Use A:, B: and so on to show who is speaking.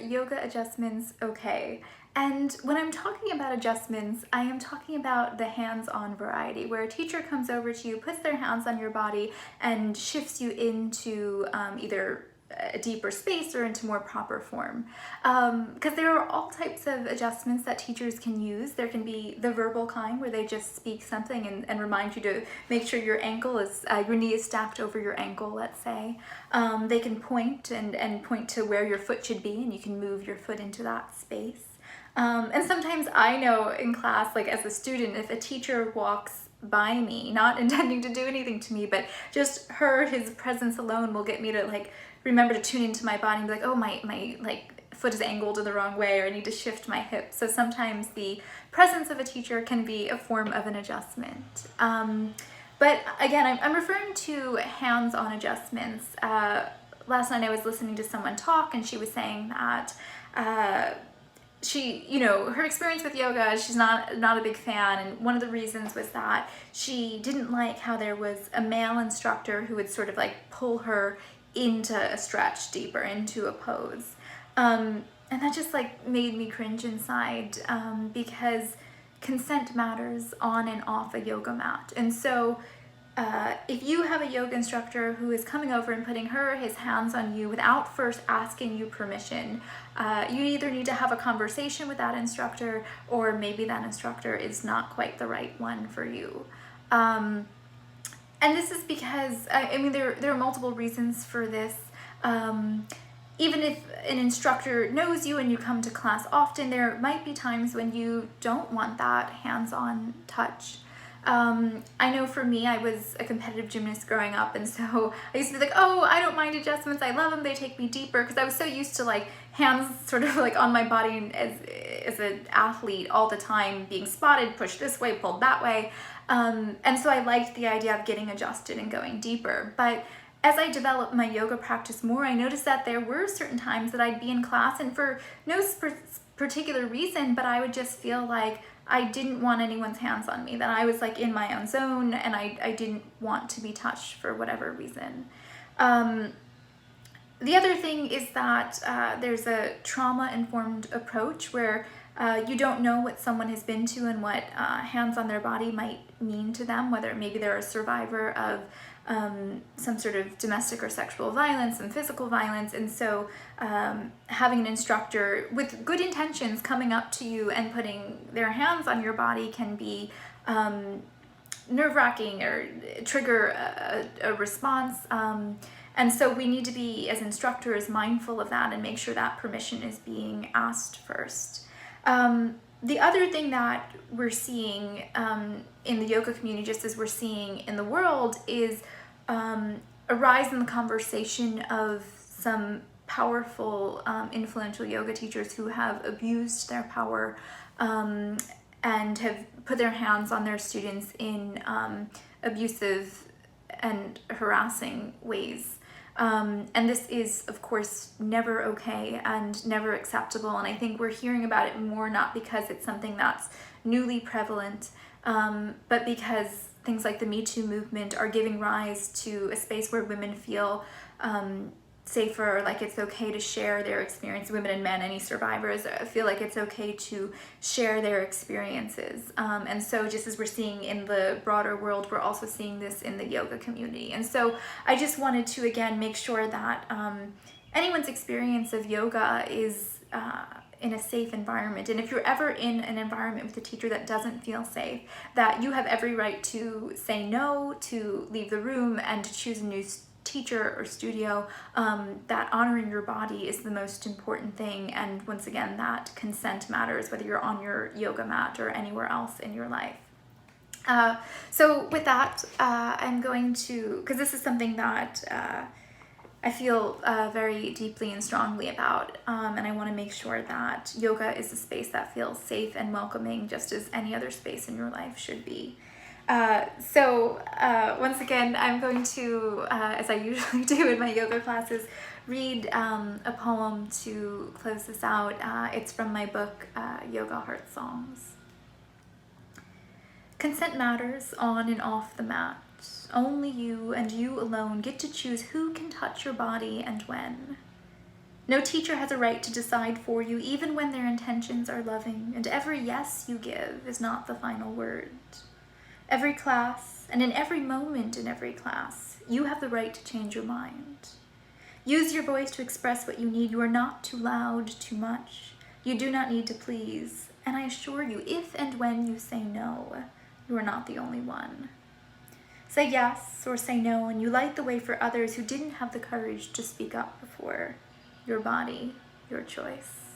A: yoga adjustments okay? And when I'm talking about adjustments, I am talking about the hands-on variety, where a teacher comes over to you, puts their hands on your body, and shifts you into either a deeper space or into more proper form. Because there are all types of adjustments that teachers can use. There can be the verbal kind, where they just speak something and remind you to make sure your ankle is, your knee is stacked over your ankle, let's say. They can point and point to where your foot should be, and you can move your foot into that space. And sometimes I know in class, like as a student, if a teacher walks by me, not intending to do anything to me, but just his presence alone will get me to like remember to tune into my body and be like, oh, my like foot is angled in the wrong way, or I need to shift my hip. So sometimes the presence of a teacher can be a form of an adjustment. But again, I'm referring to hands-on adjustments. Last night I was listening to someone talk, and she was saying that she, her experience with yoga, she's not a big fan, and one of the reasons was that she didn't like how there was a male instructor who would sort of like pull her into a stretch deeper, into a pose. And that just like made me cringe inside, because consent matters on and off a yoga mat. And so if you have a yoga instructor who is coming over and putting his hands on you without first asking you permission, you either need to have a conversation with that instructor, or maybe that instructor is not quite the right one for you. And this is because, I mean, there are multiple reasons for this. Even if an instructor knows you and you come to class often, there might be times when you don't want that hands-on touch. I know for me, I was a competitive gymnast growing up, and so I used to be like, oh, I don't mind adjustments, I love them, they take me deeper, because I was so used to like hands sort of like on my body as an athlete all the time, being spotted, pushed this way, pulled that way. And so I liked the idea of getting adjusted and going deeper. But as I developed my yoga practice more, I noticed that there were certain times that I'd be in class, and for no particular reason, but I would just feel like I didn't want anyone's hands on me, that I was like in my own zone, and I didn't want to be touched for whatever reason. The other thing is that there's a trauma-informed approach where you don't know what someone has been to and what hands on their body might mean to them, whether maybe they're a survivor of some sort of domestic or sexual violence and physical violence. And so having an instructor with good intentions coming up to you and putting their hands on your body can be nerve-wracking or trigger a response. And so we need to be, as instructors, mindful of that and make sure that permission is being asked first. The other thing that we're seeing in the yoga community, just as we're seeing in the world, is a rise in the conversation of some powerful, influential yoga teachers who have abused their power and have put their hands on their students in abusive and harassing ways. And this is, of course, never okay and never acceptable. And I think we're hearing about it more, not because it's something that's newly prevalent, but because things like the Me Too movement are giving rise to a space where women feel safer, like it's okay to share their experience. Women and men, any survivors, feel like it's okay to share their experiences. And so just as we're seeing in the broader world, we're also seeing this in the yoga community. And so I just wanted to, again, make sure that anyone's experience of yoga is in a safe environment. And if you're ever in an environment with a teacher that doesn't feel safe, that you have every right to say no, to leave the room, and to choose a new teacher or studio. That honoring your body is the most important thing. And once again, that consent matters, whether you're on your yoga mat or anywhere else in your life. So with that, I'm going to, because this is something that I feel very deeply and strongly about, and I want to make sure that yoga is a space that feels safe and welcoming, just as any other space in your life should be. So once again, I'm going to, as I usually do in my yoga classes, read a poem to close this out. It's from my book, Yoga Heart Songs. Consent matters on and off the mat. Only you and you alone get to choose who can touch your body and when. No teacher has a right to decide for you, even when their intentions are loving, and every yes you give is not the final word. Every class, and in every moment in every class, you have the right to change your mind. Use your voice to express what you need. You are not too loud, too much. You do not need to please. And I assure you, if and when you say no, you are not the only one. Say yes or say no, and you light the way for others who didn't have the courage to speak up before. Your body, your choice.